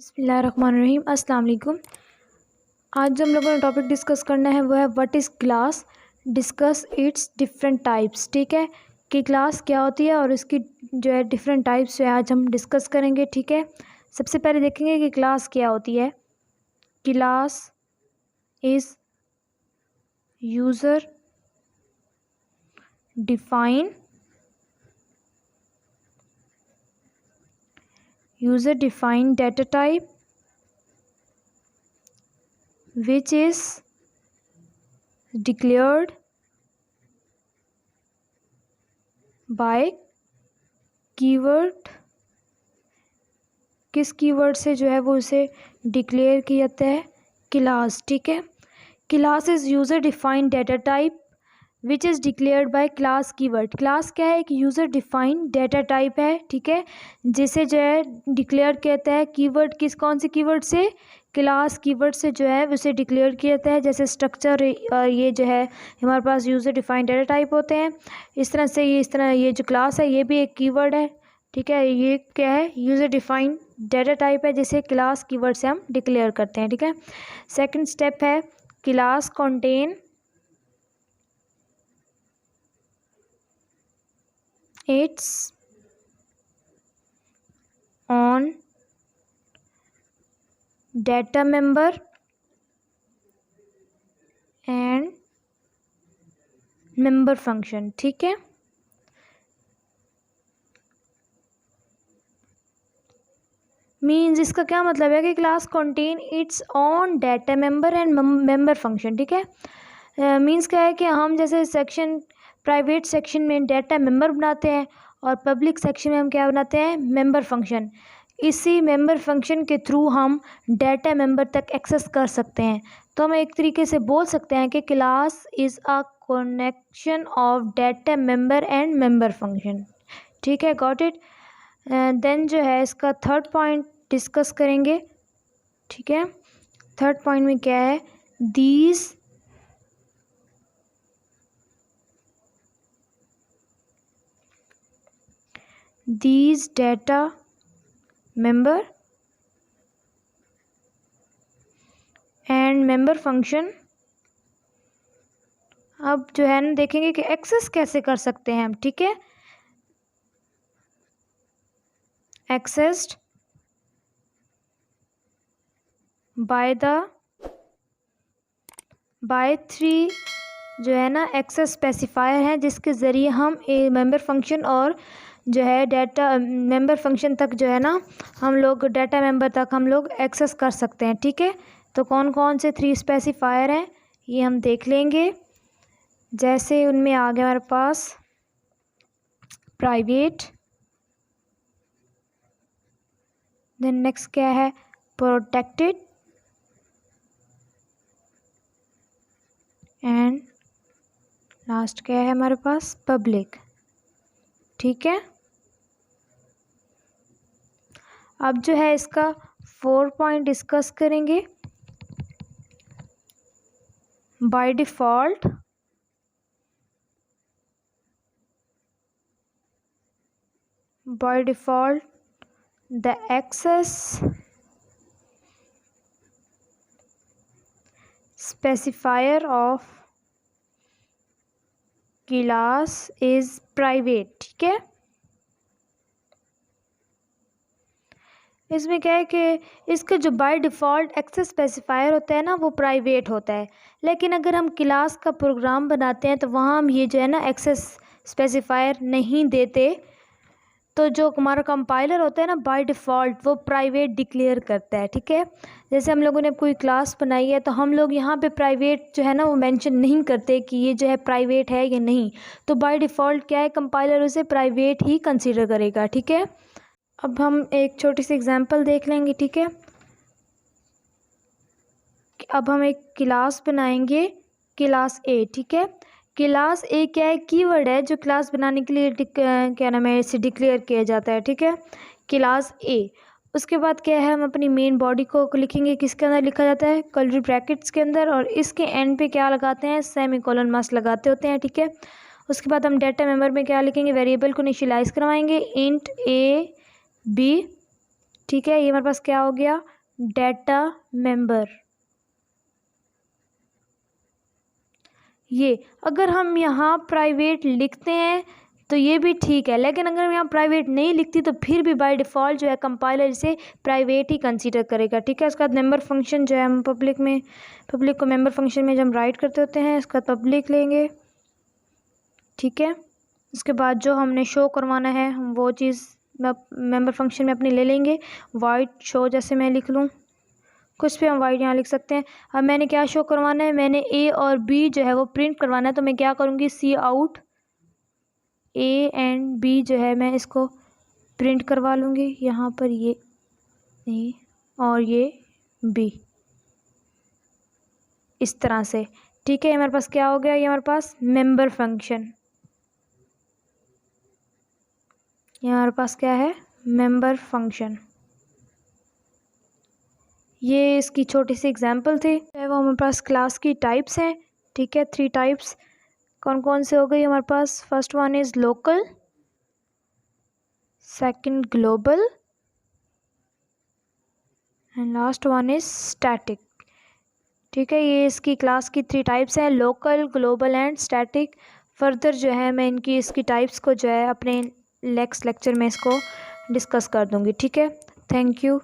बिस्मिल्लाहिर्रहमानिर्रहीम। अस्सलाम वालेकुम। आज जो हम लोगों ने टॉपिक डिस्कस करना है वो है what is class, discuss it's different types. ठीक है, कि क्लास क्या होती है और इसकी जो है डिफरेंट टाइप्स जो है आज हम डिस्कस करेंगे। ठीक है, सबसे पहले देखेंगे कि क्लास क्या होती है। Class is user defined data type which is declared by keyword. किस कीवर्ड से जो है वो उसे डिक्लेयर किया जाता है? क्लास। ठीक है, class is user defined data type which is declared by class keyword. Class क्या है? एक यूज़र डिफाइंड डेटा टाइप है। ठीक है, जिसे जो है डिक्लेयर कहता है कीवर्ड। कौन से कीवर्ड से? क्लास कीवर्ड से जो है उसे डिक्लेयर किया जाता है। जैसे स्ट्रक्चर, ये जो है हमारे पास यूज़र डिफाइंड डेटा टाइप होते हैं। इस तरह ये जो क्लास है ये भी एक कीवर्ड है। ठीक है, ये क्या है? यूज़र डिफाइंड डेटा टाइप है जिसे क्लास कीवर्ड से हम डिक्लेयर करते हैं। ठीक है, सेकंड स्टेप है class contain it's on data member and member function. ठीक है, मीन्स इसका क्या मतलब है कि class contain it's on data member and member function. ठीक है, मीन्स क्या है कि हम जैसे सेक्शन, प्राइवेट सेक्शन में डेटा मेंबर बनाते हैं और पब्लिक सेक्शन में हम क्या बनाते हैं? Member function. इसी मेंबर फंक्शन के थ्रू हम डेटा मेंबर तक एक्सेस कर सकते हैं। तो हम एक तरीके से बोल सकते हैं कि class is a connection of data member and member function. ठीक है, गॉट इट। देन जो है इसका थर्ड पॉइंट डिस्कस करेंगे। ठीक है, थर्ड पॉइंट में क्या है? these data member and member function। अब जो है ना देखेंगे कि एक्सेस कैसे कर सकते हैं हम। ठीक है, एक्सेस्ड बाय थ्री जो है ना एक्सेस स्पेसिफायर हैं जिसके ज़रिए हम मेंबर फंक्शन और जो है डेटा मेंबर फंक्शन तक जो है ना हम लोग डेटा मेंबर तक हम लोग एक्सेस कर सकते हैं। ठीक है, तो कौन कौन से 3 स्पेसिफायर हैं ये हम देख लेंगे। जैसे उनमें आ गया हमारे पास प्राइवेट, देन नेक्स्ट क्या है? प्रोटेक्टेड एंड लास्ट क्या है हमारे पास? पब्लिक। ठीक है, अब जो है इसका 4 पॉइंट डिस्कस करेंगे। By default the access specifier of class is private। ठीक है, इसमें क्या है कि इसका जो बाय डिफ़ॉल्ट एक्सेस स्पेसिफायर होता है ना वो प्राइवेट होता है। लेकिन अगर हम क्लास का प्रोग्राम बनाते हैं तो वहाँ हम ये जो है ना एक्सेस स्पेसिफायर नहीं देते। तो जो हमारा कंपाइलर होता है ना बाय डिफ़ॉल्ट वो प्राइवेट डिक्लेयर करता है। ठीक है, जैसे हम लोगों ने कोई क्लास बनाई है तो हम लोग यहाँ पे प्राइवेट जो है ना वो मेंशन नहीं करते कि ये जो है प्राइवेट है या नहीं। तो बाय डिफ़ॉल्ट क्या है, कंपाइलर उसे प्राइवेट ही कंसीडर करेगा। ठीक है, अब हम एक छोटी सी एग्जांपल देख लेंगे। ठीक है, अब हम एक क्लास बनाएंगे, क्लास ए। ठीक है, क्लास ए क्या है? कीवर्ड है जो क्लास बनाने के लिए क्या नाम है इसे डिक्लेयर किया जाता है। ठीक है, क्लास ए। उसके बाद क्या है? हम अपनी मेन बॉडी को लिखेंगे, किसके अंदर लिखा जाता है? कर्ली ब्रैकेट्स के अंदर, और इसके एंड पे क्या लगाते हैं? सेमीकोलन मस्ट लगाते होते हैं। ठीक है, उसके बाद हम डेटा मेंबर में क्या लिखेंगे? वेरिएबल को इनिशियलाइज करवाएंगे इंट ए बी ठीक है, ये हमारे पास क्या हो गया, डाटा मेंबर। ये अगर हम यहाँ प्राइवेट लिखते हैं तो ये भी ठीक है, लेकिन अगर हम यहाँ प्राइवेट नहीं लिखती तो फिर भी बाय डिफ़ॉल्ट जो है कंपाइलर इसे प्राइवेट ही कंसीडर करेगा। ठीक है, उसके बाद मेंबर फंक्शन जो है हम पब्लिक को मेंबर फंक्शन में जब हम राइट करते होते हैं, इसका पब्लिक लेंगे। ठीक है, उसके बाद जो हमने शो करवाना है हम वो चीज़ मेंबर फंक्शन में अपनी ले लेंगे। वाइड शो जैसे मैं लिख लूँ, कुछ भी हम वाइड यहाँ लिख सकते हैं। अब मैंने क्या शो करवाना है, मैंने ए और बी जो है वो प्रिंट करवाना है, तो मैं क्या करूँगी, सी आउट ए एंड बी जो है मैं इसको प्रिंट करवा लूँगी। यहाँ पर ये ए और ये बी, इस तरह से। ठीक है, हमारे पास क्या हो गया, ये हमारे पास मेंबर फंक्शन, ये हमारे पास क्या है, मेंबर फंक्शन। ये इसकी छोटी सी एग्जांपल थी, वो हमारे पास क्लास की टाइप्स हैं। ठीक है, 3 टाइप्स कौन कौन से हो गई हमारे पास, first one is local, second global and last one is static. ठीक है, ये इसकी क्लास की 3 टाइप्स हैं, local, global and static. Further जो है मैं इसकी टाइप्स को जो है अपने नेक्स्ट लेक्चर में इसको डिस्कस कर दूँगी। ठीक है, थैंक यू।